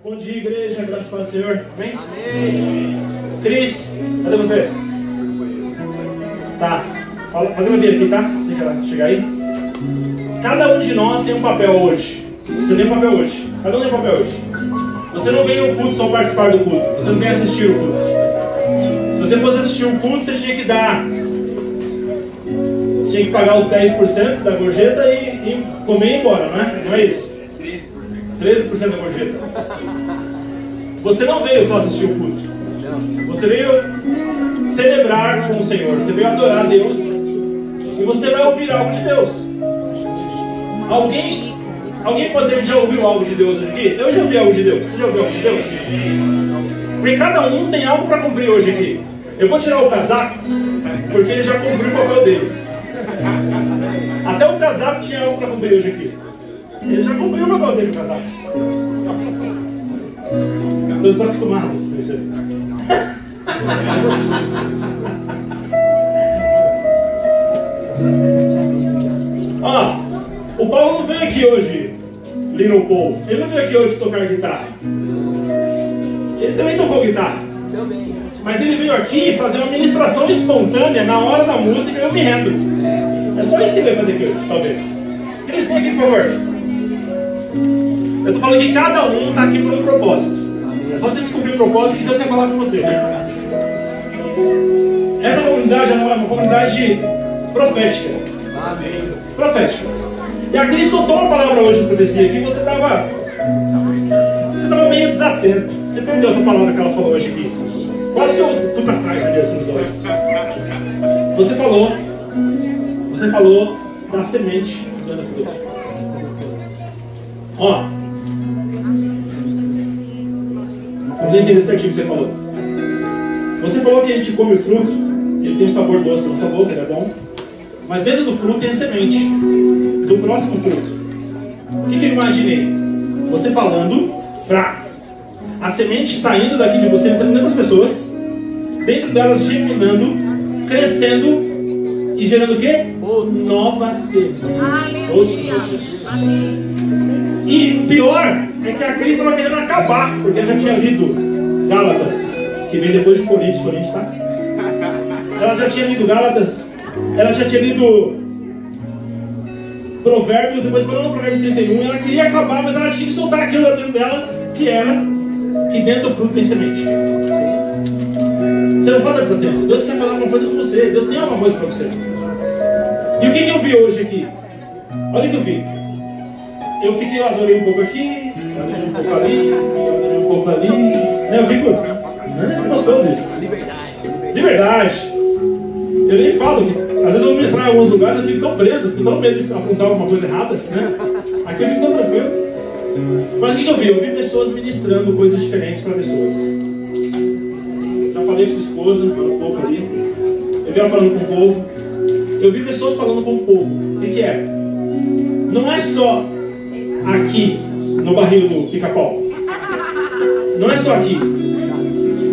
Bom dia, igreja, graças ao Senhor. Amém? Amém. Cris, cadê você? Tá, faz uma aqui, tá? Você quer chegar aí? Cada um de nós tem um papel hoje. Você tem um papel hoje. Cada um tem um papel hoje. Você não vem ao culto só participar do culto. Você não vem assistir o culto. Se você fosse assistir o culto, você tinha que dar. Você tinha que pagar os 10% da gorjeta e comer e ir embora, não é? Não é isso? 13% da gorjeta. Você não veio só assistir o culto. Você veio celebrar com o Senhor. Você veio adorar a Deus. E você vai ouvir algo de Deus. Alguém pode dizer que já ouviu algo de Deus hoje aqui? Eu já ouvi algo de Deus. Você já ouviu algo de Deus? Porque cada um tem algo para cumprir hoje aqui. Eu vou tirar o casaco, porque ele já cumpriu o papel dele. Até o casaco tinha algo para cumprir hoje aqui. Ele já cumpriu o papel dele, o casaco. Estou desacostumado com isso aí. O Paulo não veio aqui hoje, Little Paul. Ele não veio aqui hoje tocar guitarra. Ele também tocou guitarra. Mas ele veio aqui fazer uma ministração espontânea na hora da música e eu me rendo. É só isso que ele veio fazer aqui hoje, talvez. Cris, vem aqui, por favor. Eu estou falando que cada um está aqui por um propósito. É só você descobrir o propósito que Deus quer falar com você. Essa comunidade é uma comunidade profética. Profética. E a Cris soltou uma palavra hoje de profecia aqui. Você estava meio desatento. Você perdeu essa palavra que ela falou hoje aqui. Quase que eu fui para trás ali assim nos olhos. Você falou da semente dando fruto. Ó, vamos entender certinho o que você falou. Você falou que a gente come o fruto, ele tem um sabor doce na nossa boca, ele é bom. Mas dentro do fruto tem a semente do próximo fruto. O que eu imaginei? Você falando, a semente saindo daqui de você, entrando dentro das pessoas, dentro delas germinando, crescendo e gerando o quê? Novas sementes. E o pior é que a Cris estava querendo acabar, porque ela já tinha lido Gálatas, que vem depois de Coríntios, tá? Ela já tinha lido Gálatas, ela já tinha lido Provérbios, depois falou no Provérbios 31, ela queria acabar, mas ela tinha que soltar aquilo lá dentro dela, que era que dentro do fruto tem semente. Você não pode estar desatento. Deus quer falar alguma coisa com você. Deus tem alguma coisa para você. E o que eu vi hoje aqui? Olha o que eu vi. Eu adorei um pouco aqui, adorei um pouco ali, adorei um pouco ali. Eu fico... É gostoso isso. Liberdade. Eu nem falo que... Às vezes eu vou ministrar em alguns lugares, eu fico tão preso, fico tão medo de apontar alguma coisa errada, né? Aqui eu fico tão tranquilo. Mas o que eu vi? Eu vi pessoas ministrando coisas diferentes para pessoas. Já falei com sua esposa, falou um pouco ali. Eu vi ela falando com o povo. Eu vi pessoas falando com o povo. O que é? Não é só aqui, no barril do Pica-Pau. Não é só aqui.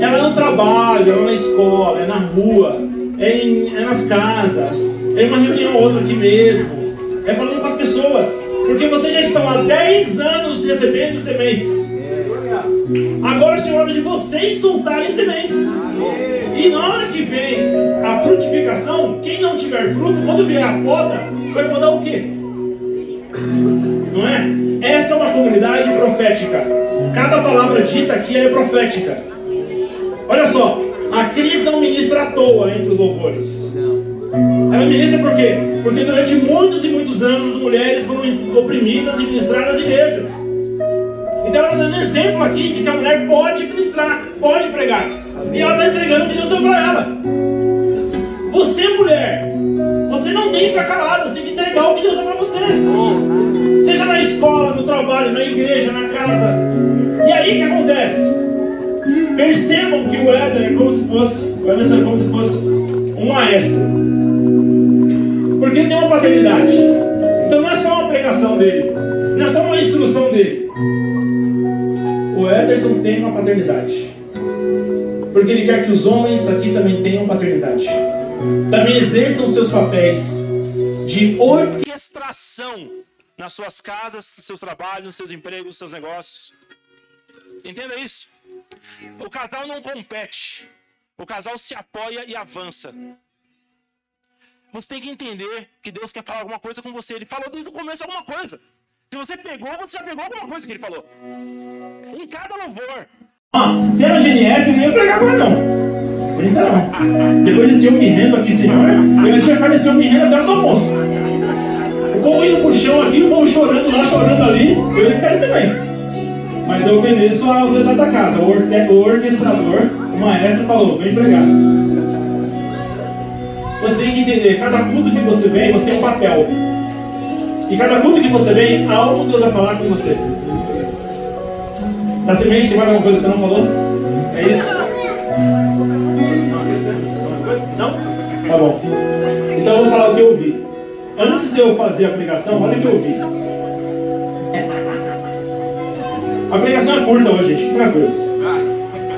Ela é no trabalho, ela é na escola, é na rua, é nas casas, é uma reunião ou outra aqui mesmo. É falando com as pessoas. Porque vocês já estão há 10 anos recebendo sementes. Agora chegou a hora de vocês soltarem sementes. E na hora que vem a frutificação, quem não tiver fruto, quando vier a poda, vai podar o quê? Não é? Essa é uma comunidade profética. Cada palavra dita aqui é profética. Olha só, a Cris não ministra à toa entre os louvores. Ela ministra por quê? Porque durante muitos e muitos anos mulheres foram oprimidas e ministrar nas igrejas. Então ela está dando um exemplo aqui de que a mulher pode ministrar, pode pregar. E ela está entregando o que Deus deu para ela. Você, mulher, você não tem que ficar calada, você tem que entregar o que Deus deu para você. Seja na escola, no trabalho, na igreja, na casa. E aí o que acontece? Percebam que o Éder é como se fosse um maestro. Porque ele tem uma paternidade. Então não é só uma pregação dele, não é só uma instrução dele. O Ederson tem uma paternidade. Porque ele quer que os homens aqui também tenham paternidade. Também exerçam seus papéis de orquestração nas suas casas, nos seus trabalhos, nos seus empregos, nos seus negócios. Entenda isso. O casal não compete. O casal se apoia e avança. Você tem que entender que Deus quer falar alguma coisa com você. Ele falou desde o começo alguma coisa. Se você pegou, você já pegou alguma coisa que ele falou. Em cada louvor. Se era GNF, eu não ia pregar agora não. Sinceramente. Depois desse eu me rendo aqui, Senhor, eu já falei assim, eu me rendo até no almoço. O povo indo pro chão aqui, o povo chorando lá, chorando ali, eu ia ficar aí também. Mas eu obedeço ao autoridade da casa. O orquestrador, o maestro falou, vem pregar. Você tem que entender, cada culto que você vem, você tem um papel. E cada culto que você vem, algo Deus vai falar com você. Da semente, tem mais alguma coisa que você não falou? É isso? Não? Tá bom. Então eu vou falar o que eu ouvi. Antes de eu fazer a pregação, olha o que eu ouvi. A pregação é curta hoje, gente. Primeira coisa.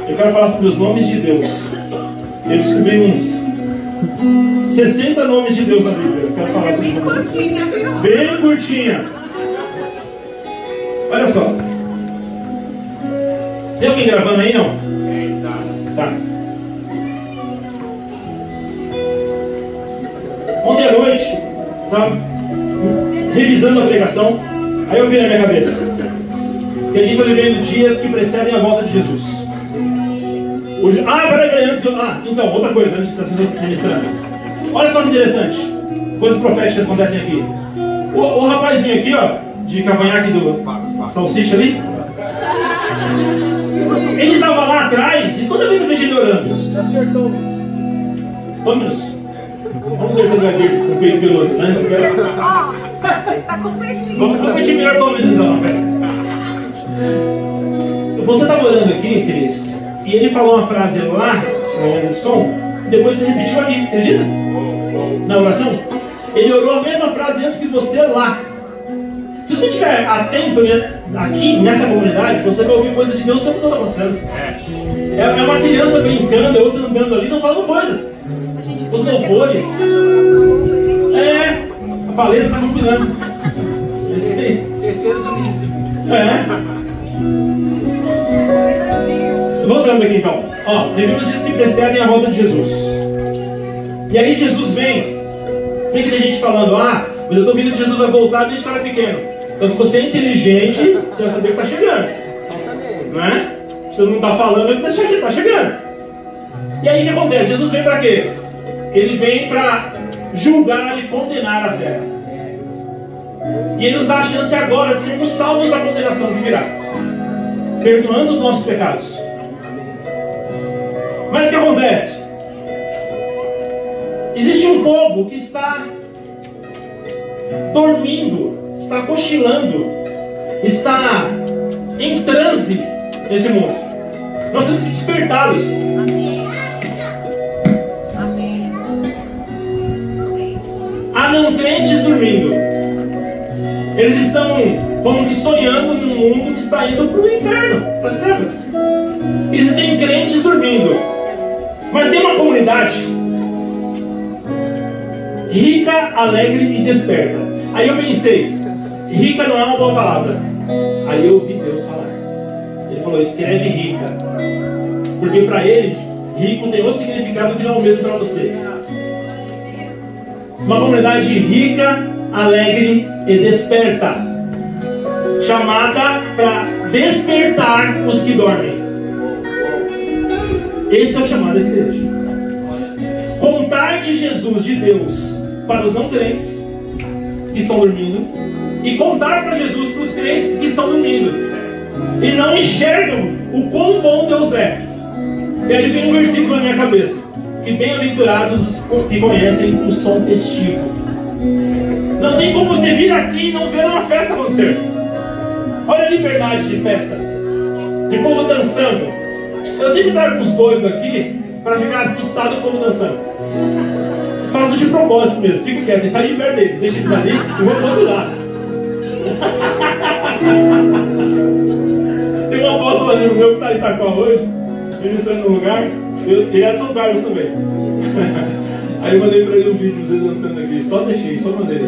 Eu quero falar sobre os nomes de Deus. Eu descobri uns 60 nomes de Deus na Bíblia. Eu quero falar sobre isso. Bem curtinha. Olha só. Tem alguém gravando aí, não? Tá. Ontem à noite, estava revisando a pregação, aí eu vi na minha cabeça que a gente está vivendo dias que precedem a volta de Jesus. Peraí, antes que eu... então, outra coisa, antes das pessoas ministrando. Olha só que interessante, coisas proféticas acontecem aqui. O rapazinho aqui, ó, de cavanhaque do salsicha ali, ele estava lá atrás e toda vez eu vejo ele orando. Acertou. Vamos ver se ele vai vir com o peito peludo, né? Tá competindo. Vamos competir melhor com eles então na festa. Você estava orando aqui, Cris, e ele falou uma frase lá, na mesa de som, e depois você repetiu aqui, acredita? Na oração? Ele orou a mesma frase antes que você lá. Se você estiver atento, né, aqui nessa comunidade, você vai ouvir coisas de Deus o tempo todo acontecendo. É uma criança brincando, outra andando ali, estão falando coisas. Os louvores. A paleta está combinando. Esse aí. Terceiro domingo. Voltando aqui então. Devemos dias que precedem a volta de Jesus. E aí Jesus vem. Sei que tem gente falando, mas eu estou vendo que Jesus vai voltar desde que era pequeno. Então se você é inteligente, você vai saber que está chegando. Não é? Você não está falando, ele está chegando. E aí o que acontece? Jesus vem para quê? Ele vem para julgar e condenar a terra. E ele nos dá a chance agora de sermos salvos da condenação que virá, perdoando os nossos pecados. Mas o que acontece? Existe um povo que está dormindo, está cochilando, está em transe nesse mundo. Nós temos que despertá-los. Há não crentes dormindo. Eles estão, como que, sonhando num mundo que está indo para o inferno, para as trevas. Existem crentes dormindo. Mas tem uma comunidade rica, alegre e desperta. Aí eu pensei, rica não é uma boa palavra. Aí eu ouvi Deus falar. Ele falou, escreve rica. Porque para eles, rico tem outro significado que não é o mesmo para você. Uma comunidade rica, alegre e desperta, chamada para despertar os que dormem. Esse é o chamado dessa igreja. Contar de Jesus, de Deus, para os não crentes que estão dormindo, e contar para Jesus para os crentes que estão dormindo e não enxergam o quão bom Deus é. E aí vem um versículo na minha cabeça: que bem-aventurados os que conhecem o som festivo. Não tem como você vir aqui e não ver uma festa acontecer. Olha a liberdade de festa, de povo dançando. Eu sempre trago uns doidos aqui para ficar assustado com o povo dançando. Faço de propósito mesmo, fico quieto e saio de perto deles, deixa eles ali e vou para o outro lado. Tem um apóstolo amigo meu que está em Itaquá hoje, ministrando no lugar, ele é de São Carlos também. Aí eu mandei para ele um vídeo de vocês dançando aqui, só deixei, só mandei.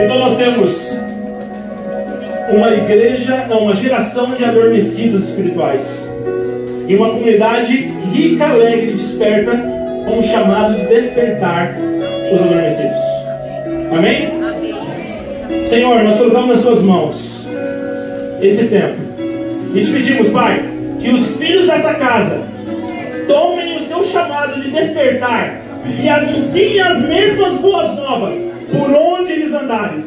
Então nós temos uma igreja, uma geração de adormecidos espirituais. E uma comunidade rica, alegre e desperta, com o chamado de despertar os adormecidos. Amém? Senhor, nós colocamos nas suas mãos esse tempo. E te pedimos, Pai, que os filhos dessa casa tomem o seu chamado de despertar e anunciem as mesmas boas novas por onde eles andarem.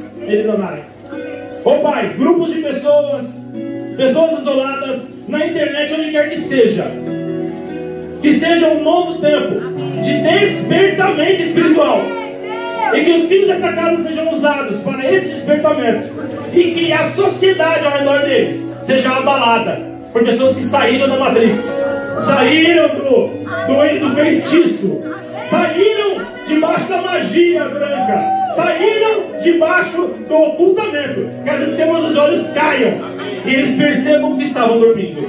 Oh Pai, grupos de pessoas isoladas na internet, onde quer que seja um novo tempo de despertamento espiritual, e que os filhos dessa casa sejam usados para esse despertamento, e que a sociedade ao redor deles seja abalada por pessoas que saíram da Matrix, saíram do feitiço, saíram debaixo da magia branca, saíram debaixo do ocultamento, que as escamas dos olhos caiam e eles percebam que estavam dormindo.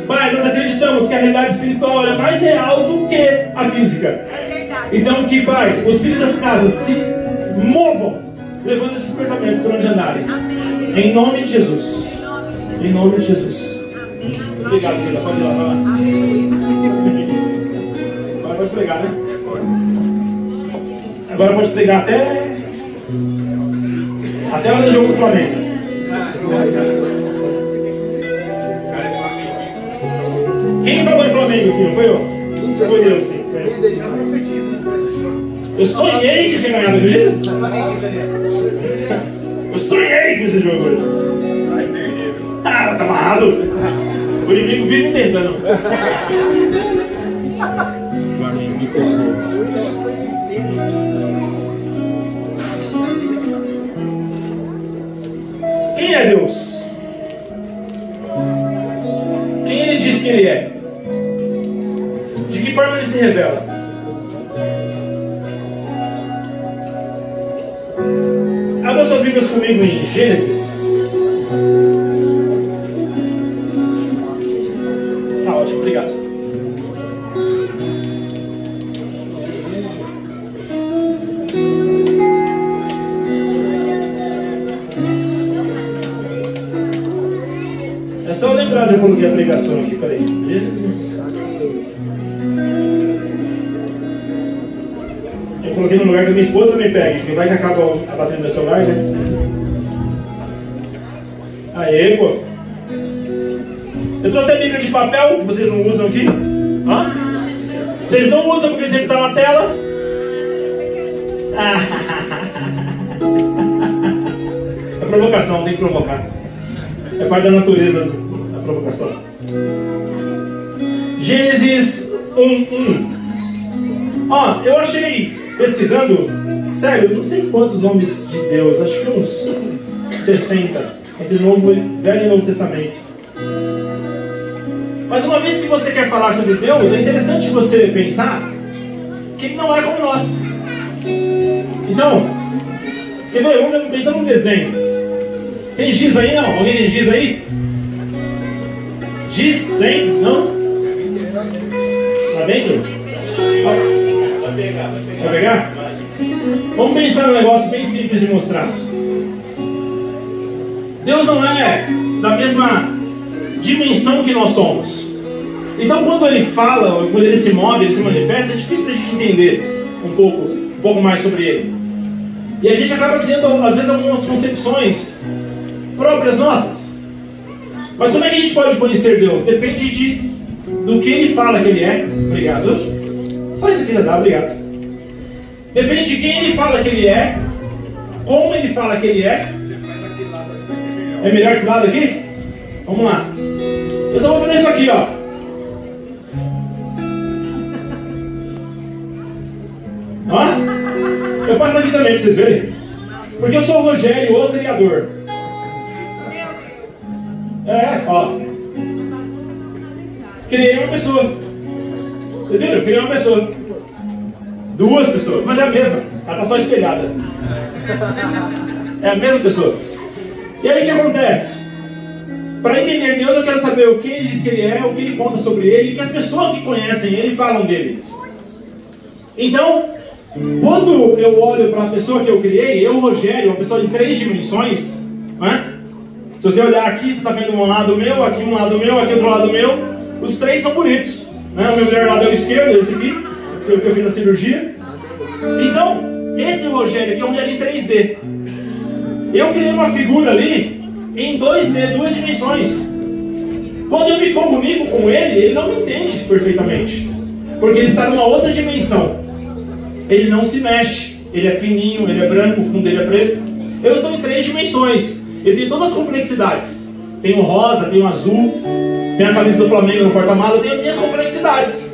Pai, nós acreditamos que a realidade espiritual é mais real do que a física. Então que, Pai, os filhos das casas se movam, levando esse despertamento por onde andarem. Em nome de Jesus. Em nome de Jesus. Obrigado, querida. Pode ir lá, vai lá. Agora pode pregar, né? Agora pode pregar até a hora do jogo do Flamengo. Quem falou em Flamengo aqui? Não foi eu? Foi eu, sim. Foi eu. Eu sonhei que tinha ganhado, acredita? Eu sonhei com esse jogo hoje. Ah, tá amarrado. O inimigo vive me tentando. Quem é Deus? Quem Ele diz que Ele é? De que forma Ele se revela? Abra suas Bíblias comigo em Gênesis. Tá ótimo, obrigado. É só eu lembrar de eu coloquei a pregação aqui, peraí. Gênesis. Eu coloquei no lugar que minha esposa também pega, que vai que acaba batendo no celular, né? Aê, pô. Eu trouxe a Bíblia de papel, que vocês não usam aqui. Hã? Vocês não usam porque sempre está na tela. É provocação, tem que provocar. É parte da natureza da provocação. Gênesis 1:1. Ó, eu achei, pesquisando, sério, eu não sei quantos nomes de Deus, acho que uns 60, entre o Velho e Novo Testamento. Mas uma vez que você quer falar sobre Deus, é interessante você pensar que Ele não é como nós. Então, quer ver? Vamos pensar num desenho. Tem giz aí, não? Alguém tem giz aí? Giz? Tem? Não? Tá dentro? Vai pegar? Vamos pensar num negócio bem simples de mostrar. Deus não é da mesma dimensão que nós somos. Então quando Ele fala, quando Ele se move, Ele se manifesta, é difícil da gente entender um pouco mais sobre Ele. E a gente acaba criando, às vezes, algumas concepções próprias nossas. Mas como é que a gente pode conhecer Deus? Depende do que Ele fala que Ele é. Obrigado. Só isso aqui já dá, obrigado. Depende de quem Ele fala que Ele é, como Ele fala que Ele é. É melhor esse lado aqui? Vamos lá. Eu só vou fazer isso aqui, ó. Ó. Eu faço aqui também, pra vocês verem. Porque eu sou o Rogério, o criador. É, ó. Criei uma pessoa. Vocês viram? Eu criei uma pessoa. Duas pessoas, mas é a mesma. Ela tá só espelhada. É a mesma pessoa. E aí o que acontece? Para entender Deus, eu quero saber o que Ele diz que Ele é, o que Ele conta sobre Ele, e o que as pessoas que conhecem Ele falam dele. Então, quando eu olho para a pessoa que eu criei, eu, Rogério, uma pessoa de 3 dimensões, né? Se você olhar aqui, você está vendo um lado meu, aqui outro lado meu. Os três são bonitos, né? O meu melhor lado é o esquerdo, esse aqui, que eu fiz na cirurgia. Então, esse Rogério aqui é um em 3D. Eu criei uma figura ali em 2D, 2 dimensões. Quando eu me comunico com ele não me entende perfeitamente, porque ele está numa outra dimensão. Ele não se mexe, ele é fininho, ele é branco, o fundo dele é preto. Eu estou em 3 dimensões. Eu tenho todas as complexidades. Tenho rosa, tenho azul, tenho a camisa do Flamengo no porta-malas, eu tenho as minhas complexidades.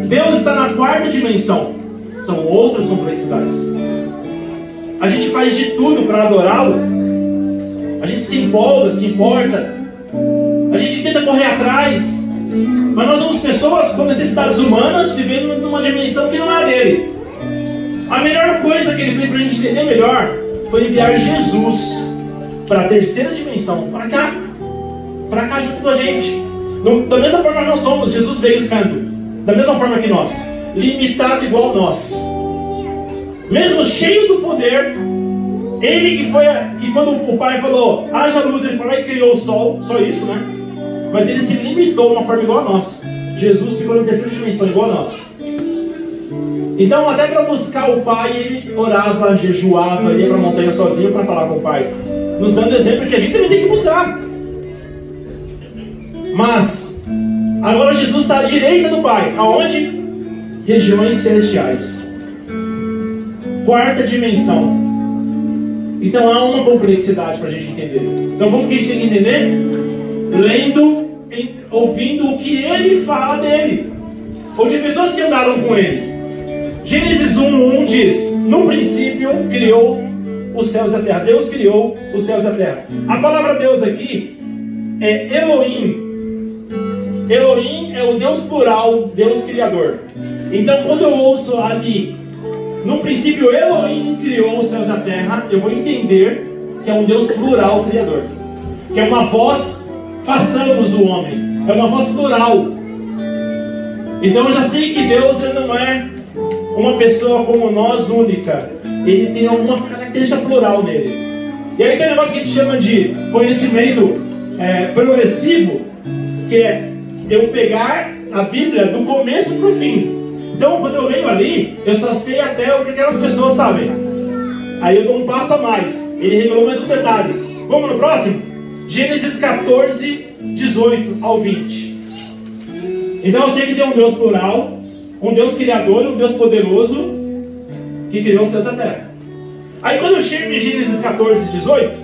Deus está na 4ª dimensão. São outras complexidades. A gente faz de tudo para adorá-lo. A gente se empolga, se importa. A gente tenta correr atrás. Mas nós somos pessoas com necessidades humanas vivendo numa dimensão que não é a dele. A melhor coisa que ele fez para a gente entender melhor foi enviar Jesus para a 3ª dimensão, para cá junto com a gente. Da mesma forma que nós somos, Jesus veio sendo, da mesma forma que nós, limitado igual nós, mesmo cheio do poder. Ele que quando o Pai falou, haja luz, ele foi lá e criou o sol, só isso, né? Mas ele se limitou de uma forma igual a nós. Jesus ficou na 3ª dimensão, igual a nós. Então, até para buscar o Pai, ele orava, jejuava, ia para a montanha sozinho para falar com o Pai, nos dando exemplo que a gente também tem que buscar. Mas agora Jesus está à direita do Pai. Aonde? Regiões celestiais. 4ª dimensão. Então há uma complexidade para a gente entender. Então como que a gente tem que entender? Lendo, ouvindo o que ele fala dele, ou de pessoas que andaram com ele. Gênesis 1:1 diz: no princípio criou os céus e a terra. Deus criou os céus e a terra. A palavra Deus aqui é Elohim. Elohim é o Deus plural, Deus criador. Então quando eu ouço ali, no princípio Elohim criou os céus e a terra, eu vou entender que é um Deus plural criador, que é uma voz, façamos o homem, é uma voz plural. Então eu já sei que Deus ele não é uma pessoa como nós, única. Ele tem alguma característica plural nele. E aí tem um negócio que a gente chama de conhecimento progressivo, que é eu pegar a Bíblia do começo para o fim. Então quando eu leio ali, eu só sei até o que aquelas pessoas sabem. Aí eu dou um passo a mais. Ele revelou mais um detalhe. Vamos no próximo? Gênesis 14, 18 ao 20. Então eu sei que tem um Deus plural, um Deus criador, um Deus poderoso, que criou os céus e a terra. Aí quando eu chego em Gênesis 14, 18,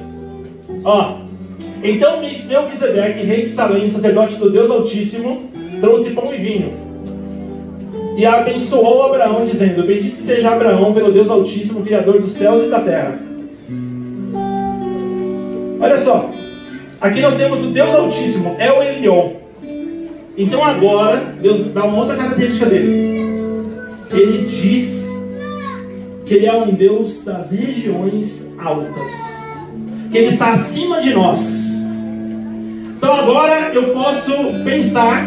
ó, então Melquisedeque, rei de Salém, sacerdote do Deus Altíssimo, trouxe pão e vinho, e abençoou Abraão, dizendo: bendito seja Abraão pelo Deus Altíssimo, Criador dos céus e da terra. Olha só, aqui nós temos o Deus Altíssimo, El Elyon. Então agora, Deus dá uma outra característica dele. Ele diz que Ele é um Deus das regiões altas, que Ele está acima de nós. Então agora eu posso pensar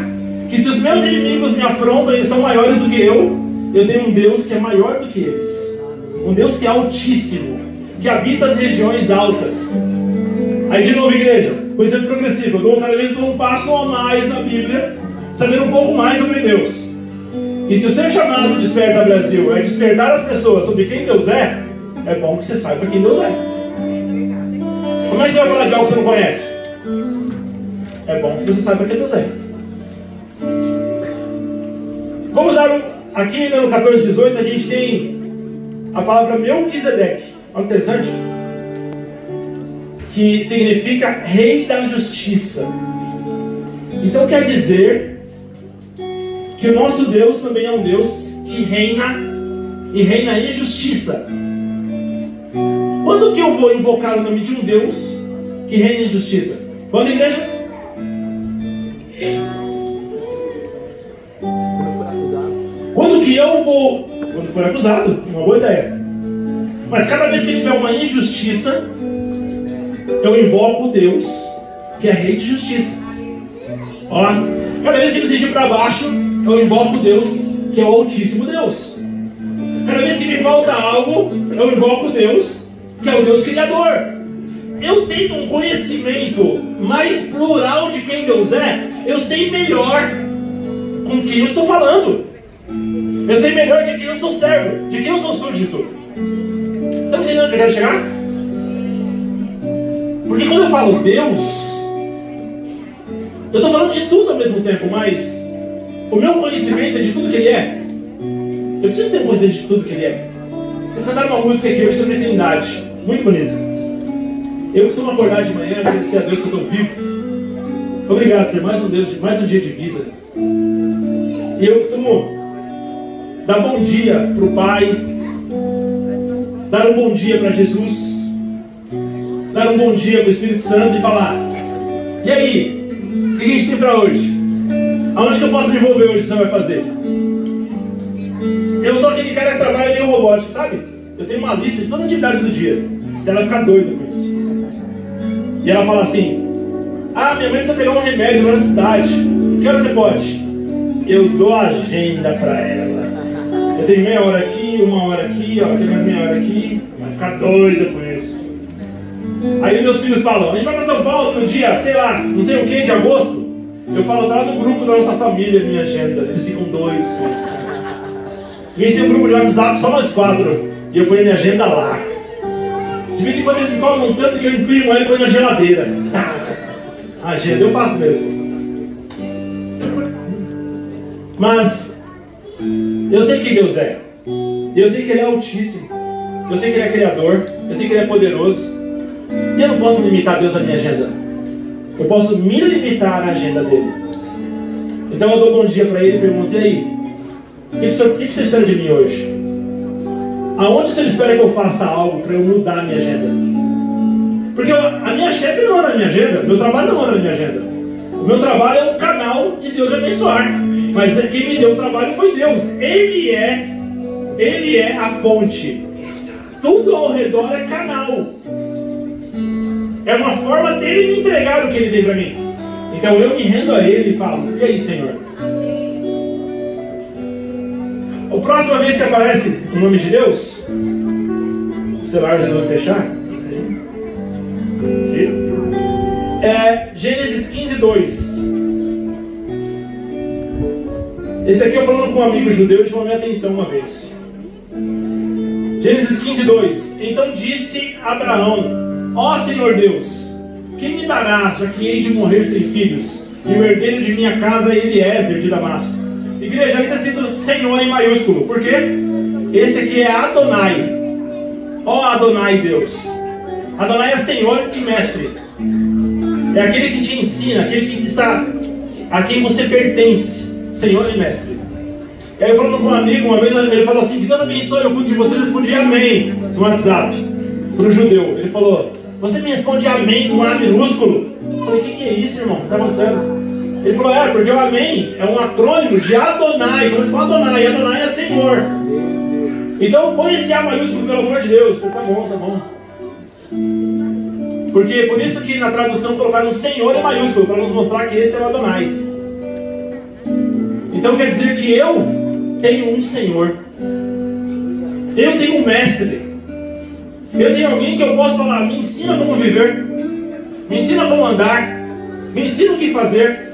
que se os meus inimigos me afrontam e são maiores do que eu tenho um Deus que é maior do que eles. Um Deus que é altíssimo, que habita as regiões altas. Aí de novo, igreja, coisa progressiva, eu cada vez dou um passo a mais na Bíblia, sabendo um pouco mais sobre Deus. E se o seu chamado Desperta Brasil é despertar as pessoas sobre quem Deus é bom que você saiba quem Deus é. Como é que você vai falar de algo que você não conhece? É bom que você saiba quem Deus é. Vamos dar aqui no 14, 18, a gente tem a palavra Melquisedeque. Olha que interessante. Que significa Rei da Justiça. Então quer dizer que o nosso Deus também é um Deus que reina, e reina em justiça. Quando que eu vou invocar o nome de um Deus que reina em justiça? Quando, igreja? Quando que eu vou... Quando for acusado, uma boa ideia. Mas cada vez que tiver uma injustiça, eu invoco o Deus que é Rei de Justiça. Ó, cada vez que me sentir para baixo, eu invoco o Deus que é o Altíssimo Deus. Cada vez que me falta algo, eu invoco o Deus que é o Deus Criador. eu tendo um conhecimento mais plural de quem Deus é, eu sei melhor com quem eu estou falando. Eu sei melhor de quem eu sou servo, de quem eu sou súdito. Estão entendendo onde eu quero chegar? Porque quando eu falo Deus, eu estou falando de tudo ao mesmo tempo, mas o meu conhecimento é de tudo que Ele é. Eu preciso ter conhecimento de tudo que Ele é. Vocês cantaram uma música aqui hoje sobre a Trindade, muito bonita. Eu costumo acordar de manhã e agradecer a Deus que eu estou vivo. Obrigado, Senhor, mais um dia de vida. E eu costumo dar bom dia para o Pai, dar um bom dia para Jesus, dar um bom dia para o Espírito Santo e falar: e aí, o que a gente tem para hoje? Aonde que eu posso me envolver hoje, o Senhor vai fazer? Eu sou aquele cara que trabalha meio robótico, sabe? Eu tenho uma lista de todas as atividades do dia. Você vai ficar doida com isso. E ela fala assim: ah, minha mãe precisa pegar um remédio lá na cidade. Que hora você pode? Eu dou a agenda para ela. Eu tenho meia hora aqui, uma hora aqui, ó, tem mais meia hora aqui. Vai ficar doida com isso. Aí meus filhos falam: a gente vai para São Paulo no dia, sei lá, não sei o que, de agosto. Eu falo: tá lá no grupo da nossa família, minha agenda. Eles ficam doidos com isso. A gente tem um grupo de WhatsApp, só nós 4. E eu ponho minha agenda lá. De vez em quando eles me cobram tanto que eu imprimo ela e ponho na geladeira. A agenda, eu faço mesmo. Mas eu sei que Deus é. Eu sei que Ele é altíssimo. Eu sei que Ele é criador. Eu sei que Ele é poderoso. E eu não posso limitar Deus à minha agenda. Eu posso me limitar à agenda dele. Então eu dou bom dia para ele e pergunto: e aí? O que você espera de mim hoje? Aonde você espera que eu faça algo para eu mudar a minha agenda? Porque a minha chefe não anda na minha agenda. Meu trabalho não anda na minha agenda. O meu trabalho é um canal de Deus me abençoar. Mas quem me deu o trabalho foi Deus. Ele é a fonte. Tudo ao redor é canal. É uma forma dele me entregar o que ele tem para mim. Então eu me rendo a ele e falo: e aí, Senhor? A próxima vez que aparece o nome de Deus, o celular já vai fechar. Aqui. É Gênesis 15:2. Esse aqui eu falando com um amigo judeu e chamou minha atenção uma vez. Gênesis 15:2. Então disse Abraão: ó Senhor Deus, quem me darás, já que hei de morrer sem filhos, e o herdeiro de minha casa é Eliezer de Damasco? Igreja, ali está escrito Senhor em maiúsculo. Por quê? Esse aqui é Adonai. Ó Adonai Deus. Adonai é Senhor e Mestre. É aquele que te ensina, aquele que está, a quem você pertence. Senhor e Mestre. E aí eu falando com um amigo, uma vez ele falou assim: que Deus abençoe o culto de vocês. Eu respondi amém no WhatsApp para o judeu. Ele falou: você me responde amém com A minúsculo? Eu falei: o que é isso, irmão? Tá avançando. Ele falou: porque o amém é um acrônimo de Adonai. Quando você fala Adonai, Adonai é Senhor. Então põe esse A maiúsculo, pelo amor de Deus. Eu falei: tá bom, tá bom. Porque por isso que na tradução colocaram Senhor em maiúsculo, para nos mostrar que esse é o Adonai. Então quer dizer que eu tenho um Senhor. Eu tenho um mestre. Eu tenho alguém que eu posso falar: me ensina como viver, me ensina como andar, me ensina o que fazer.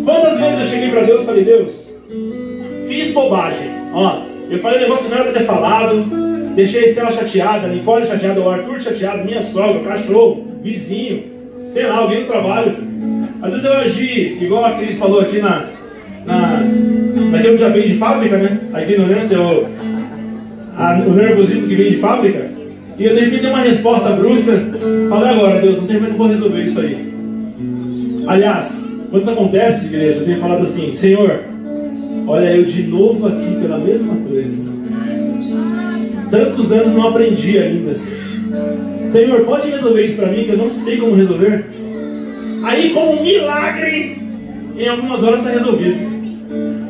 Quantas vezes eu cheguei para Deus e falei: Deus, fiz bobagem. Ó, eu falei negócio que não era para ter falado, deixei a Estela chateada, a Nicole chateada, o Arthur chateado, minha sogra, o cachorro, vizinho, sei lá, alguém no trabalho. Às vezes eu agi, igual a Cris falou aqui naquilo que já vem de fábrica, né? A ignorância, o nervosismo que vem de fábrica. E eu de repente dei uma resposta brusca. Falei: agora, Deus, não sei como eu vou resolver isso aí. Aliás, quando isso acontece, igreja, eu tenho falado assim: Senhor, olha eu de novo aqui pela mesma coisa. Tantos anos não aprendi ainda. Senhor, pode resolver isso para mim, que eu não sei como resolver? Aí, como um milagre, em algumas horas está resolvido.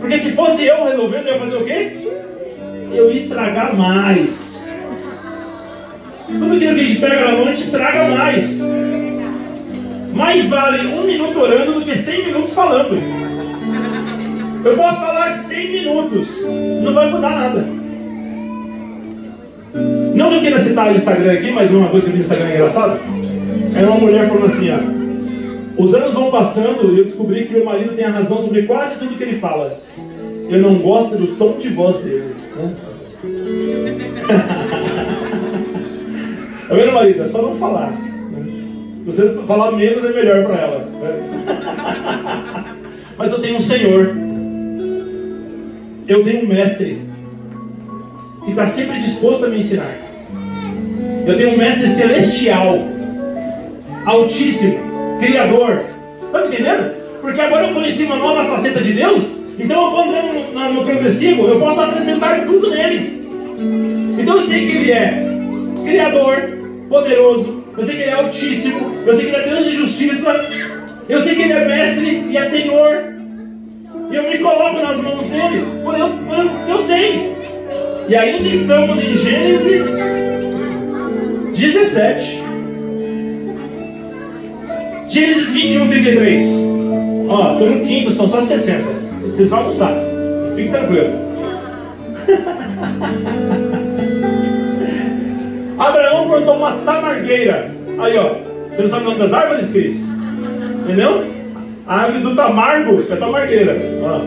Porque se fosse eu resolvendo, eu ia fazer o quê? Eu ia estragar mais. Tudo aquilo que a gente pega na mão, a gente estraga mais. Mais vale 1 minuto orando do que 100 minutos falando. Eu posso falar 100 minutos, não vai mudar nada. Não que eu queira citar o Instagram aqui, mas uma coisa que eu vi no Instagram engraçada. Era uma mulher falando assim, ó: os anos vão passando e eu descobri que meu marido tem a razão sobre quase tudo que ele fala. Eu não gosto do tom de voz dele. Né? Tá vendo, marido? É só não falar. Se você falar menos, é melhor para ela. Mas eu tenho um Senhor. Eu tenho um mestre que está sempre disposto a me ensinar. Eu tenho um mestre celestial, altíssimo, criador. Está me entendendo? Porque agora eu conheci uma nova faceta de Deus. Então eu vou andando no progressivo, eu posso acrescentar tudo nele. Então eu sei que ele é criador, poderoso. Eu sei que ele é altíssimo. Eu sei que ele é Deus de justiça. Eu sei que ele é mestre e é Senhor. E eu me coloco nas mãos dele. Eu sei. E ainda estamos em Gênesis 17. Gênesis 21, 33. Ó, estou no quinto, são só 60. Vocês vão almoçar. Fique tranquilo. Abraão plantou uma tamargueira. Aí, ó. Você não sabe o nome das árvores, Cris? Entendeu? A árvore do tamargo é tamargueira. Ó.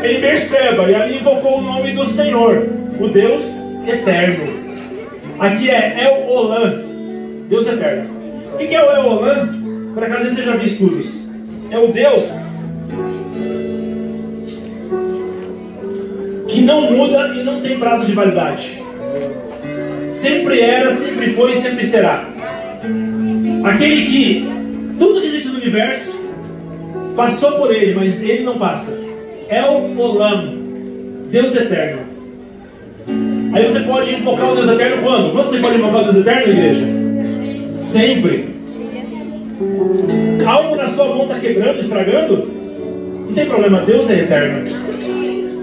Em Berseba. E ali invocou o nome do Senhor, o Deus eterno. Aqui é El Olam, Deus eterno. O que é o El Olam? Por acaso você já viu estudos. É o Deus que não muda e não tem prazo de validade. Sempre era, sempre foi e sempre será. Aquele que tudo que existe no universo passou por ele, mas ele não passa. El Olam, Deus eterno. Aí você pode invocar o Deus eterno quando? Quando você pode invocar o Deus eterno, igreja? Sempre. Algo na sua mão está quebrando, estragando? Não tem problema, Deus é eterno.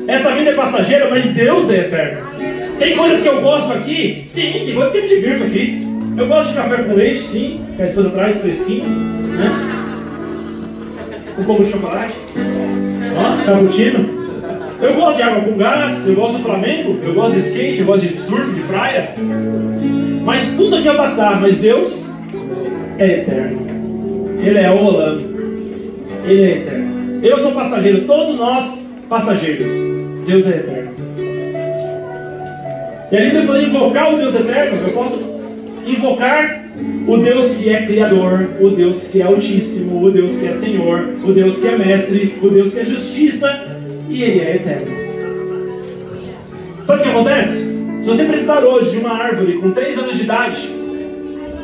Essa vida é passageira, mas Deus é eterno. Tem coisas que eu gosto aqui? Sim, tem coisas que eu me divirto aqui. Eu gosto de café com leite, sim, que a esposa traz fresquinho, né? Um pouco de chocolate. Ó, cappuccino. Eu gosto de água com gás, eu gosto do Flamengo, eu gosto de skate, eu gosto de surf, de praia. Mas tudo aqui vai passar, mas Deus é eterno. Ele é o Olam. Ele é eterno. Eu sou passageiro, todos nós passageiros. Deus é eterno. E ali depois de invocar o Deus eterno, eu posso invocar o Deus que é Criador, o Deus que é Altíssimo, o Deus que é Senhor, o Deus que é Mestre, o Deus que é Justiça, e Ele é eterno. Sabe o que acontece? Se você precisar hoje de uma árvore com 3 anos de idade,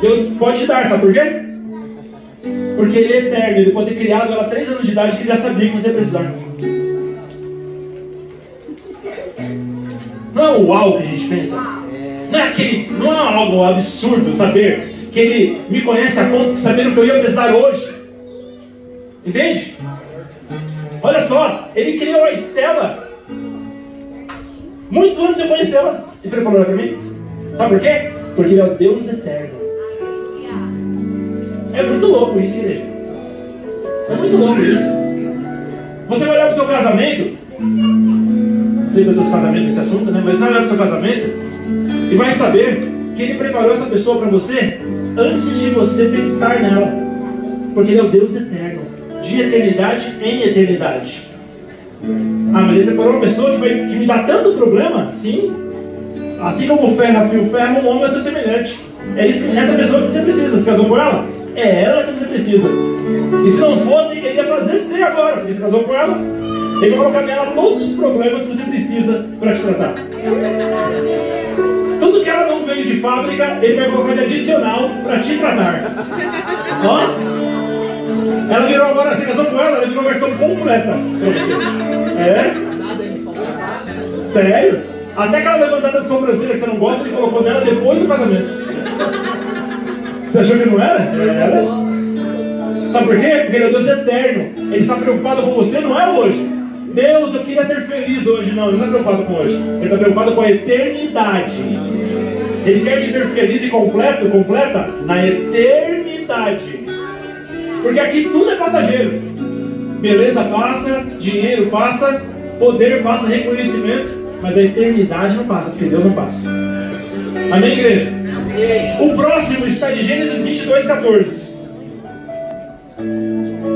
Deus pode te dar, sabe por quê? Porque Ele é eterno, Ele pode ter criado ela 3 anos de idade que Ele já sabia que você ia precisar. Não é o uau que a gente pensa. Não é algo absurdo saber que Ele me conhece a ponto de saber o que eu ia precisar hoje. Entende? Olha só, Ele criou a Estela muito antes de eu conhecê-la e preparou ela para mim. Sabe por quê? Porque Ele é o Deus eterno. É muito louco isso, igreja. É muito louco isso. Você vai olhar para o seu casamento. Não sei quantos casamentos nesse assunto, né? Mas vai olhar para o seu casamento e vai saber que Ele preparou essa pessoa para você antes de você pensar nela. Porque Ele é o Deus eterno, de eternidade em eternidade. Ah, mas Ele preparou uma pessoa que me dá tanto problema? Sim. Assim como o ferro afia o ferro, um homem vai ser semelhante. É isso, essa pessoa que você precisa. Você casou com ela? É ela que você precisa. E se não fosse, Ele ia fazer ser agora, porque você casou com ela. Ele vai colocar nela todos os problemas que você precisa para te tratar. Tudo que ela não veio de fábrica, Ele vai colocar de adicional para te tratar. Ó, ela virou agora, você casou com ela virou a versão completa para você. É? Sério? Até aquela levantada de sobrancelha que você não gosta, Ele colocou nela depois do casamento. Você achou que não era? Era. Sabe por quê? Porque Ele é Deus eterno. Ele está preocupado com você, não é hoje. Deus, eu queria ser feliz hoje. Não, Ele não está preocupado com hoje. Ele está preocupado com a eternidade. Ele quer te ver feliz e completa na eternidade. Porque aqui tudo é passageiro. Beleza passa, dinheiro passa, poder passa, reconhecimento. Mas a eternidade não passa, porque Deus não passa. Amém, igreja? O próximo está em Gênesis 22, 14.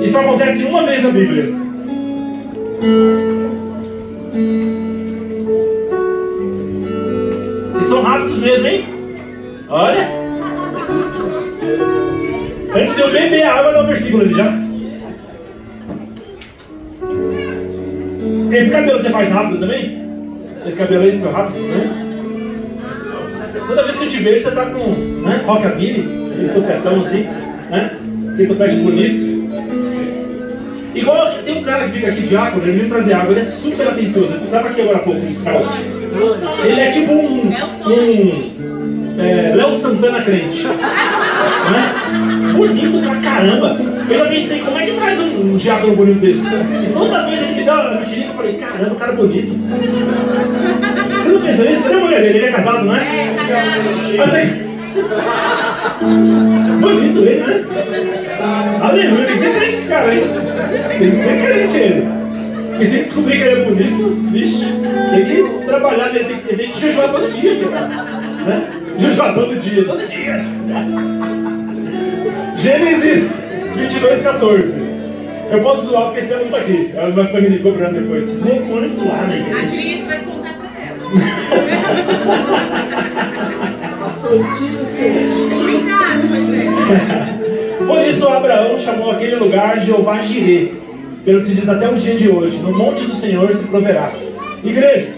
Isso acontece uma vez na Bíblia. Vocês são rápidos mesmo, hein? Olha. Antes de eu beber a água, dá um versículo ali já. Esse cabelo você faz rápido também? Esse cabelo aí fica rápido também? Toda vez que eu te vejo, você tá com, né, rockabilly, aquele topetão assim, né? Aquele topete bonito. Igual, tem um cara que fica aqui, diácono, ele veio trazer água, ele é super atencioso. Eu estava aqui agora há pouco, descalço. Ele é tipo Léo Santana crente. Né? Bonito pra caramba. Eu já pensei, como é que traz um diácono bonito desse? E toda vez ele me dá uma mexerica, eu falei, caramba, o cara é bonito. Você não pensa nisso? Cadê a mulher dele? Ele é casado, não é? É, casado. Mas aí... bonito ele, né? Aleluia, tem que ser crente esse cara aí. Tem que ser crente ele. Porque se descobrir que ele é bonito, vixe, tem que trabalhar, ele tem que jejuar todo dia, cara. Né? Jejuar todo dia. Gênesis 22, 14. Eu posso zoar porque esse tempo não tá aqui. Ela vai ficar me cobrando depois. Zoou muito lá, né? A Cris vai contar pra ela. Soltinho. Cuidado, Rogério. Por isso Abraão chamou aquele lugar Jeová Jirê, pelo que se diz até o dia de hoje, no monte do Senhor se proverá. Igreja,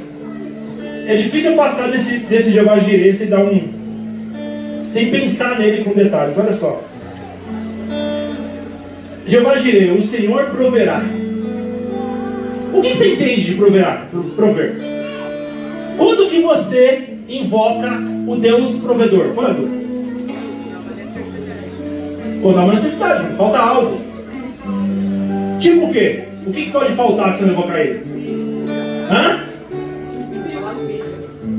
é difícil passar desse Jeová Jirê sem pensar nele com detalhes. Olha só. Jeová Jirê, o Senhor proverá. O que você entende de prover? Quando que você invoca o Deus provedor? Quando? Quando há uma necessidade, quando falta algo. Tipo o quê? O que pode faltar que você não invocar ele? Hã?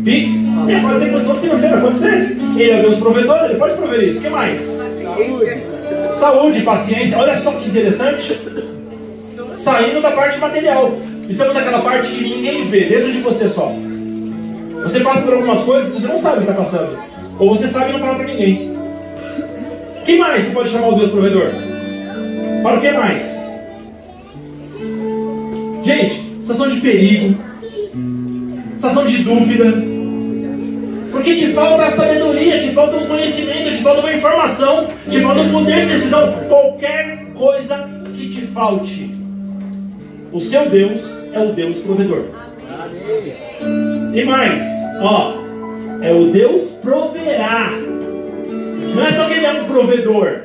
Pix? Sim, pode ser condição financeira, pode ser. Ele é o Deus provedor, ele pode prover isso. O que mais? Saúde, paciência. Olha só que interessante. Saindo da parte material. Estamos naquela parte que ninguém vê, dentro de você só. Você passa por algumas coisas que você não sabe o que está passando. Ou você sabe e não fala para ninguém. Quem mais você pode chamar o Deus provedor? Para o que mais? Gente, situação de perigo, situação de dúvida. Porque te falta a sabedoria, te falta um conhecimento, te falta uma informação, te falta um poder de decisão. Qualquer coisa que te falte. O seu Deus é o Deus provedor. E mais, ó, é o Deus proverá. Não é só que ele é um provedor.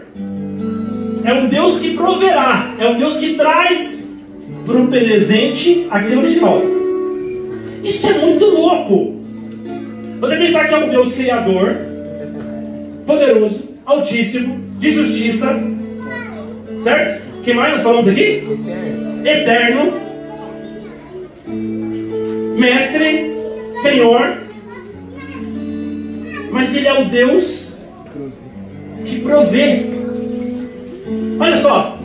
É um Deus que proverá. É um Deus que traz para o presente aquilo que te falta. Isso é muito louco. Você pensar que é um Deus criador, poderoso, altíssimo, de justiça, certo? O que mais nós falamos aqui? Eterno, mestre, Senhor. Mas ele é o Deus que provê. Olha só.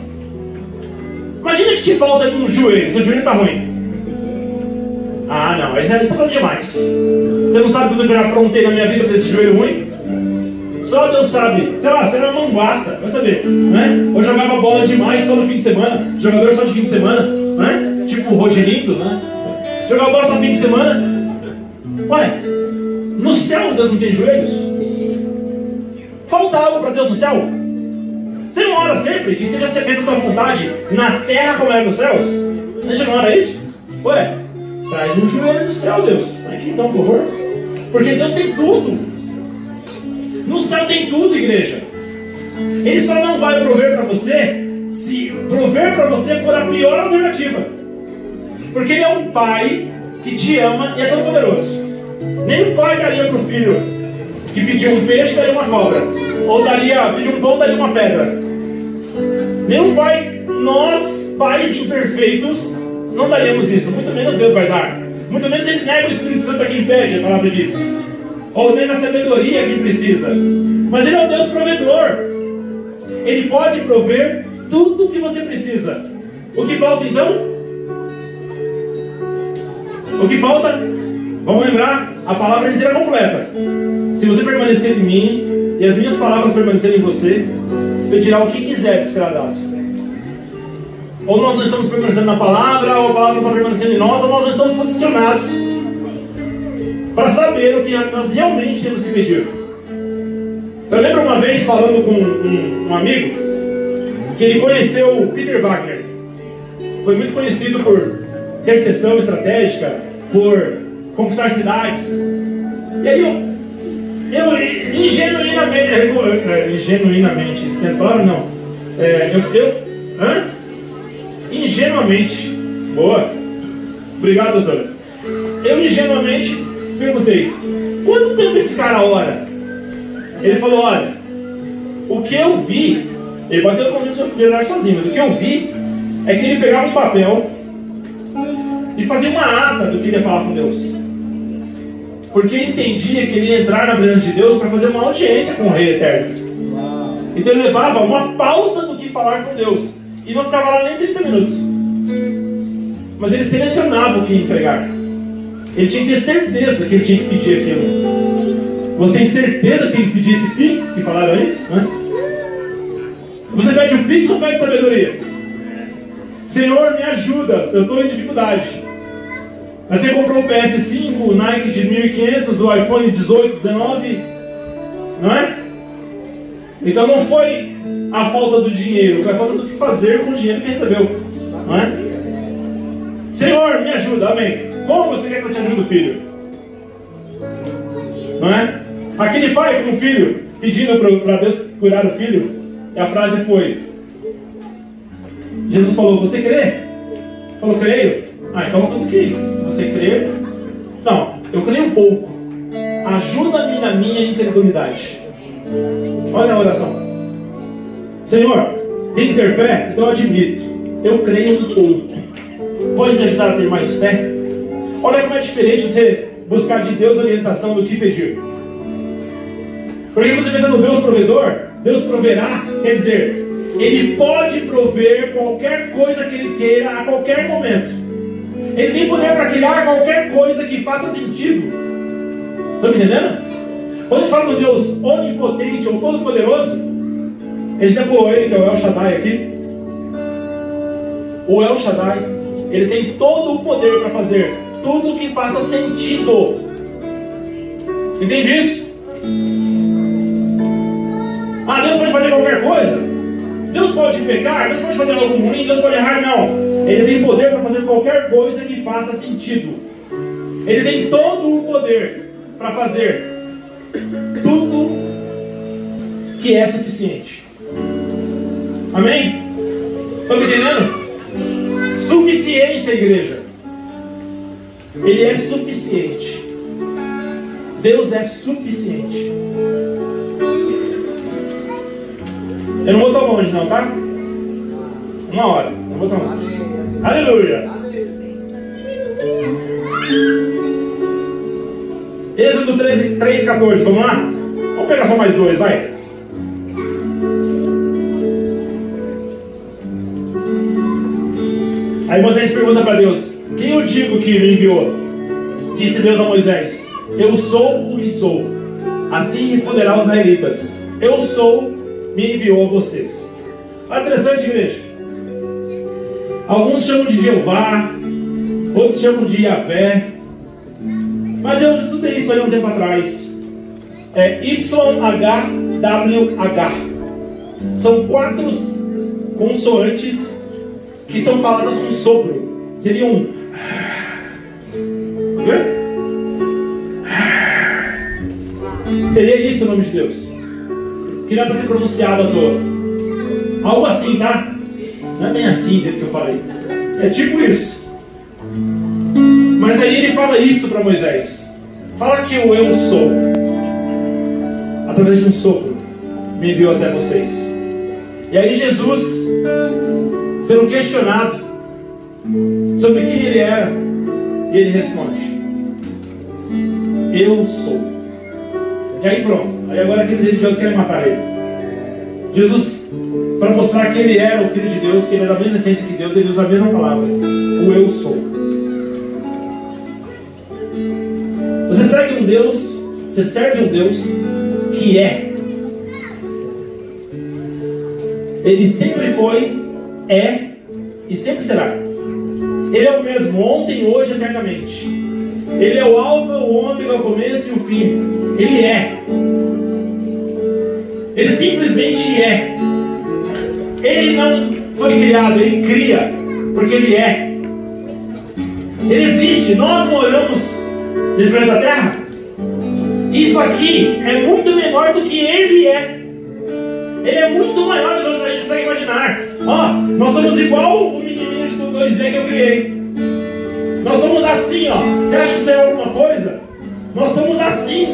Imagina que te falta um joelho. Seu joelho está ruim. Ah, não, aí você está falando demais. Você não sabe tudo que eu já aprontei na minha vida para esse joelho ruim? Só Deus sabe. Sei lá, você era uma manguaça, vai saber, né? Ou jogava bola demais só no fim de semana. Jogador só de fim de semana, né? Tipo o Rogerito, né? Jogava bola só no fim de semana. Ué, no céu Deus não tem joelhos? Falta algo para Deus no céu? Você não ora sempre que seja feita a tua vontade na terra como é nos céus? A gente não ora isso? Ué, traz um joelho do céu, Deus. Aqui então, por favor. Porque Deus tem tudo. No céu tem tudo, igreja. Ele só não vai prover para você se prover para você for a pior alternativa. Porque Ele é um pai que te ama e é tão poderoso. Nem um pai daria para o filho que pediu um peixe, daria uma cobra. Ou pediu um pão, daria uma pedra. Nenhum pai, nós, pais imperfeitos, não daríamos isso. Muito menos Deus vai dar. Muito menos Ele nega o Espírito Santo a quem pede, a palavra diz. Ou nega a sabedoria a quem precisa. Mas Ele é o Deus provedor. Ele pode prover tudo o que você precisa. O que falta então? O que falta? Vamos lembrar a palavra inteira completa. Se você permanecer em mim e as minhas palavras permanecerem em você, pedirá o que quiser que será dado. Ou nós não estamos permanecendo na palavra, ou a palavra não está permanecendo em nós, ou nós não estamos posicionados para saber o que nós realmente temos que pedir. Eu lembro uma vez falando com um amigo que ele conheceu o Peter Wagner. Foi muito conhecido por intercessão estratégica, por conquistar cidades. E aí eu ingenuinamente, essa palavra não. Ingenuamente, boa, obrigado, doutora. Eu ingenuamente perguntei: quanto tempo esse cara ora? Ele falou: olha, o que eu vi, ele bateu comigo sobre orar sozinho, mas o que eu vi é que ele pegava um papel e fazia uma ata do que ele ia falar com Deus, porque ele entendia que ele ia entrar na presença de Deus para fazer uma audiência com o Rei Eterno. Então ele levava uma pauta do que falar com Deus e não ficava lá nem 30 minutos, mas ele selecionava o que ia entregar. Ele tinha que ter certeza que ele tinha que pedir aquilo. Você tem certeza que ele pedia esse Pix que falaram aí? Você pede o Pix ou pede sabedoria? Senhor, me ajuda, eu estou em dificuldade. Mas você comprou o PS5, o Nike de 1.500, o iPhone 18, 19, não é? Então não foi a falta do dinheiro, foi a falta do que fazer com o dinheiro que recebeu, não é? Senhor, me ajuda, amém. Como você quer que eu te ajude, filho? Não é? Aquele pai com o filho pedindo para Deus curar o filho, e a frase foi: Jesus falou, você crê? Falou, creio. Então tudo que você crê. Não, eu creio um pouco. Ajuda-me na minha incredulidade. Olha a oração. Senhor, tem que ter fé? Então eu admito, eu creio um pouco. Pode me ajudar a ter mais fé? Olha como é diferente você buscar de Deus orientação do que pedir. Porque você pensa no Deus provedor, Deus proverá, quer dizer, Ele pode prover qualquer coisa que Ele queira a qualquer momento. Ele tem poder para criar qualquer coisa que faça sentido. Estão me entendendo? Quando a gente fala do Deus onipotente ou todo-poderoso, a gente pôr ele, que é o El Shaddai aqui. O El Shaddai, ele tem todo o poder para fazer tudo que faça sentido. Entende isso? Deus pode fazer qualquer coisa? Deus pode pecar? Deus pode fazer algo ruim? Deus pode errar? Não. Ele tem poder para fazer qualquer coisa que faça sentido. Ele tem todo o poder para fazer tudo que é suficiente. Amém? Estão me entendendo? Suficiência, igreja. Ele é suficiente. Deus é suficiente. Eu não vou tão longe não, tá? 1 hora, não vou tão longe. Aleluia! Êxodo 3:14, vamos lá? Vamos pegar só mais 2, vai. Aí Moisés pergunta para Deus: quem eu digo que me enviou? Disse Deus a Moisés: eu sou o que sou. Assim responderá aos israelitas: eu sou, me enviou a vocês. Olha, interessante, igreja. Alguns chamam de Jeová, outros chamam de Yahvé, mas eu estudei isso aí um tempo atrás. É YHWH. São 4 consoantes que são faladas com sopro. Seria um... Seria isso o nome de Deus, que não é para ser pronunciado à toa. Algo assim, tá? Não é bem assim do jeito que eu falei. É tipo isso. Mas aí ele fala isso para Moisés. Fala que o eu sou, através de um sopro, me enviou até vocês. E aí Jesus, sendo questionado sobre quem ele era, e ele responde: eu sou. E aí pronto. Aí agora aqueles religiosos querem matar ele. Jesus, para mostrar que ele era o Filho de Deus, que ele é da mesma essência que Deus, ele usa a mesma palavra: o eu sou. segue um Deus, você serve um Deus que é. Ele sempre foi, é e sempre será. Ele é o mesmo, ontem, hoje, eternamente. Ele é o alfa, o ômega, o começo e o fim. Ele é. Ele simplesmente é. Ele não foi criado, ele cria, porque ele é. Ele existe. Nós moramos nesse planeta Terra. Isso aqui é muito menor do que ele é. Ele é muito maior do que a gente consegue imaginar. Ó, nós somos igual o menininho de 2D que eu criei. Nós somos assim, ó. Você acha que isso é alguma coisa? Nós somos assim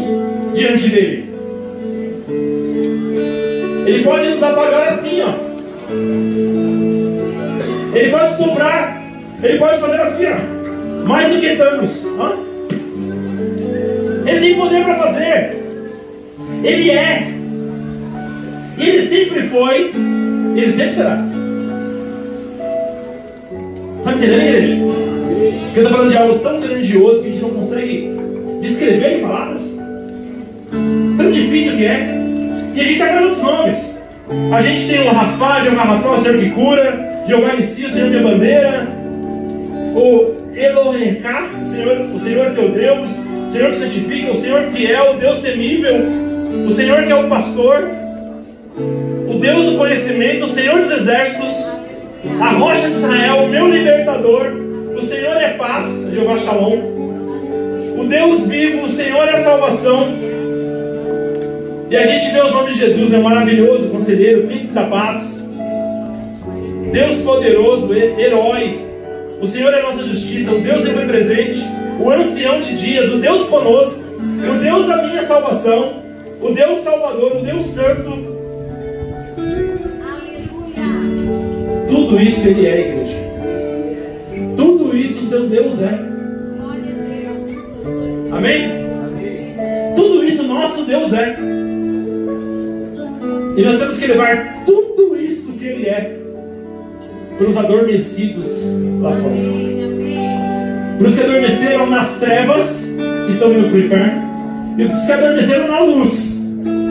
diante dele. Ele pode nos apagar assim, ó. Ele pode soprar. Ele pode fazer assim, ó. Mais do que Thanos. Ó. Ele tem poder para fazer. Ele é. Ele sempre foi. Ele sempre será. Está me entendendo, igreja? Porque eu estou falando de algo tão grandioso que a gente não consegue descrever em palavras. Tão difícil que é. E a gente está ganhando outros nomes. A gente tem o Rafa, Jeová Rafa, o Senhor que cura. Jeová Nissi, o Senhor minha bandeira. O Elohecá, o Senhor teu Deus. O Senhor que santifica, o Senhor fiel, o Deus temível. O Senhor que é o pastor. O Deus do conhecimento, o Senhor dos exércitos. A rocha de Israel, o meu libertador. O Senhor é paz, Jeová Shalom. O Deus vivo, o Senhor é a salvação. E a gente vê os nomes de Jesus, né? Maravilhoso, conselheiro, príncipe da paz, Deus poderoso, herói. O Senhor é a nossa justiça, o Deus sempre presente, o ancião de dias, o Deus conosco, o Deus da minha salvação, o Deus salvador, o Deus santo. Aleluia. Tudo isso Ele é, igreja. Tudo isso o seu Deus é. Glória a Deus. Amém? Tudo isso nosso Deus é. E nós temos que levar tudo isso que Ele é para os adormecidos lá fora. Para os que adormeceram nas trevas, estão indo para o inferno. E para os que adormeceram na luz,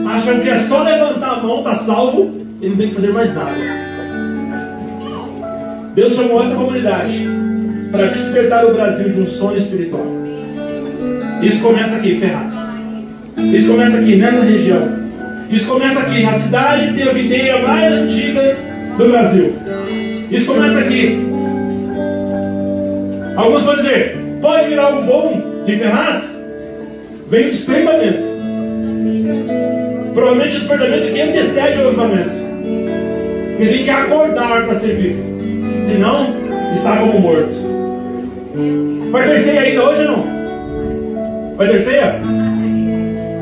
acham que é só levantar a mão, está salvo, e não tem que fazer mais nada. Deus chamou essa comunidade para despertar o Brasil de um sono espiritual. Isso começa aqui, Ferraz. Isso começa aqui, nessa região. Isso começa aqui, na cidade que tem a videira mais antiga do Brasil. Isso começa aqui. Alguns podem dizer, pode vir algo bom de Ferraz? Vem o despertamento. Provavelmente o despertamento que antecede o avivamento. Ele tem que acordar para ser vivo. Senão, está como morto. Vai ter ceia ainda hoje ou não? Vai ter ceia?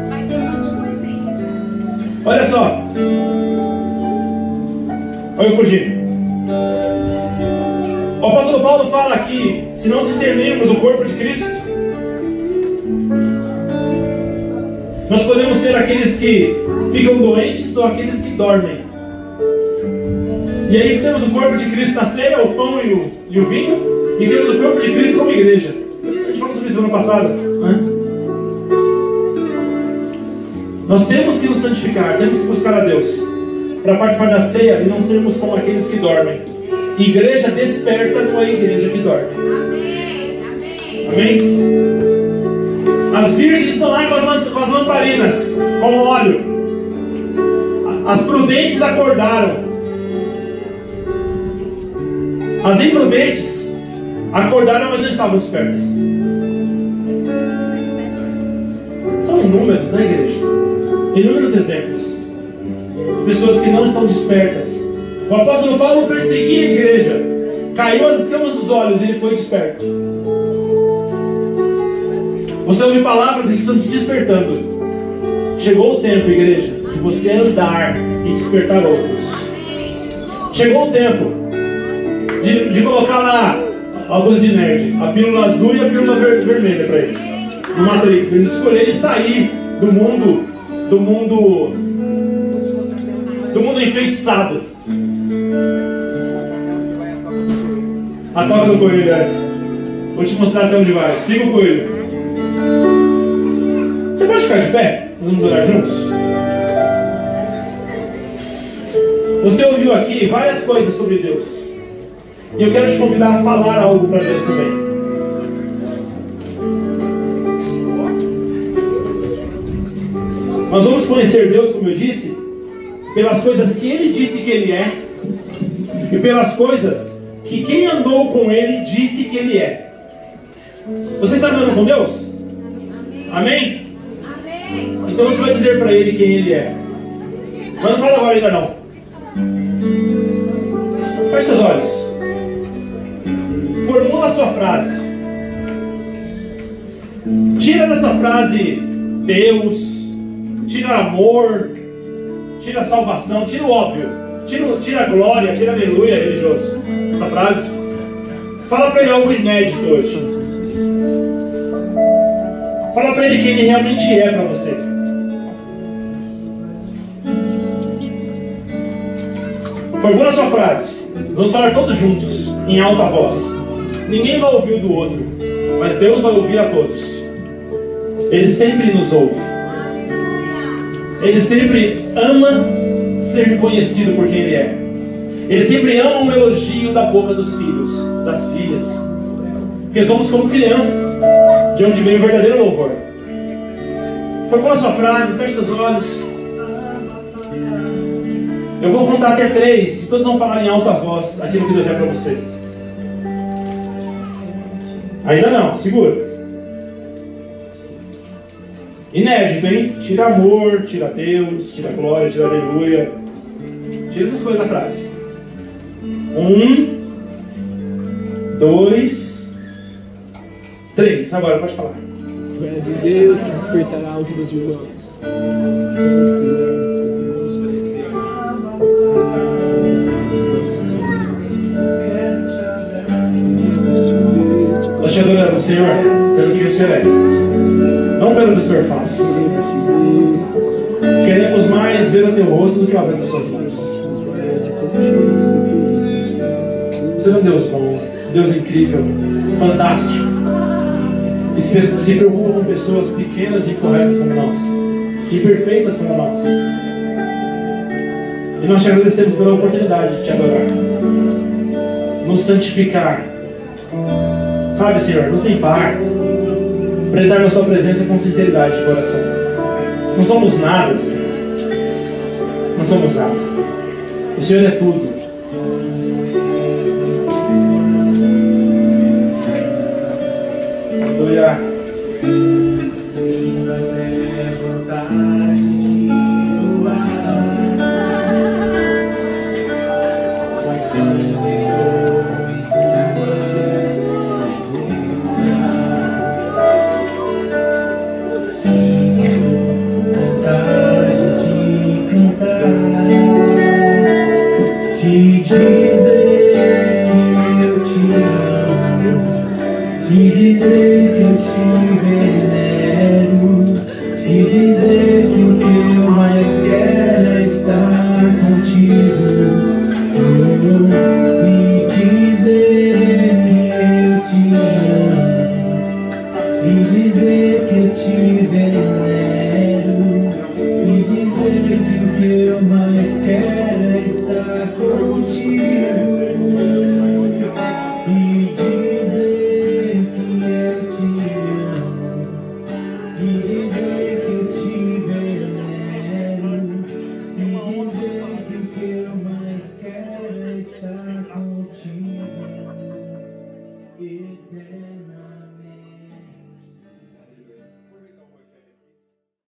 Vai ter um monte de coisa ainda. Olha só. Olha eu fugindo. O apóstolo Paulo fala aqui, se não discernirmos o corpo de Cristo, nós podemos ter aqueles que ficam doentes ou aqueles que dormem. E aí temos o corpo de Cristo na ceia, o pão e o vinho, e temos o corpo de Cristo como igreja. A gente falou sobre isso no ano passado, né? Nós temos que nos santificar, temos que buscar a Deus para participar da ceia e não sermos como aqueles que dormem. Igreja desperta não é igreja que dorme. Amém. Amém. Amém? As virgens estão lá com as lamparinas, com óleo. As prudentes acordaram. As imprudentes acordaram, mas não estavam despertas. São inúmeros, né, igreja? Inúmeros exemplos de pessoas que não estão despertas. O apóstolo Paulo perseguia a igreja, caiu as escamas dos olhos e ele foi desperto. Você ouve palavras que estão te despertando. Chegou o tempo, igreja, de você andar e despertar outros. Chegou o tempo de colocar lá uma coisa de nerd, a pílula azul e a pílula vermelha para eles, no Matrix, para eles escolherem sair do mundo enfeitiçado. A toca do coelho, Vou te mostrar até onde vai. Siga o coelho. Você pode ficar de pé? Nós vamos orar juntos? Você ouviu aqui várias coisas sobre Deus. E eu quero te convidar a falar algo para Deus também. Nós vamos conhecer Deus, como eu disse, pelas coisas que Ele disse que Ele é e pelas coisas que quem andou com Ele disse que Ele é. Você está andando com Deus? Amém? Amém. Então você vai dizer para Ele quem Ele é. Mas não fala agora ainda não. Feche seus olhos. Formula a sua frase. Tira dessa frase Deus, tira amor, tira salvação, tira o óbvio, tira a glória, tira a aleluia religioso. Essa frase. Fala para Ele algo inédito hoje. Fala para Ele quem Ele realmente é para você. Formula a sua frase. Vamos falar todos juntos, em alta voz. Ninguém vai ouvir o do outro, mas Deus vai ouvir a todos. Ele sempre nos ouve. Ele sempre ama ser reconhecido por quem Ele é. Ele sempre ama um elogio da boca dos filhos, das filhas. Porque somos como crianças, de onde vem o verdadeiro louvor. Formula a sua frase, feche seus olhos. Eu vou contar até 3 e todos vão falar em alta voz aquilo que Deus é para você. Ainda não, segura. Inédito, hein? Tira amor, tira Deus, tira glória, tira aleluia. Tira essas coisas da frase. 1, 2, 3. Agora pode falar. Tu és o Deus que despertará os meus irmãos. Nós te adoramos, Senhor, pelo que o Senhor é, não pelo que o Senhor faz. Queremos mais ver o teu rosto do que a obra das suas mãos. Senhor é um Deus bom, Deus incrível, fantástico. E se preocupa com pessoas pequenas e incorretas como nós, imperfeitas como nós. E nós te agradecemos pela oportunidade de te adorar, nos santificar. Sabe, Senhor, nos limpar, prestar na sua presença com sinceridade de coração. Não somos nada, Senhor. Não somos nada. O Senhor é tudo. Aleluia. Sim, vai ter vontade de doar. Mas quando estou de dizer que eu te amo, de dizer que eu te venero, de dizer que o que eu mais quero é estar contigo. Me dizer que eu te amo, me dizer que eu te venero, me dizer que o que eu mais quero é estar contigo. Me dizer que eu te amo, me dizer que eu te venero, me dizer que o que eu mais quero é estar contigo eternamente.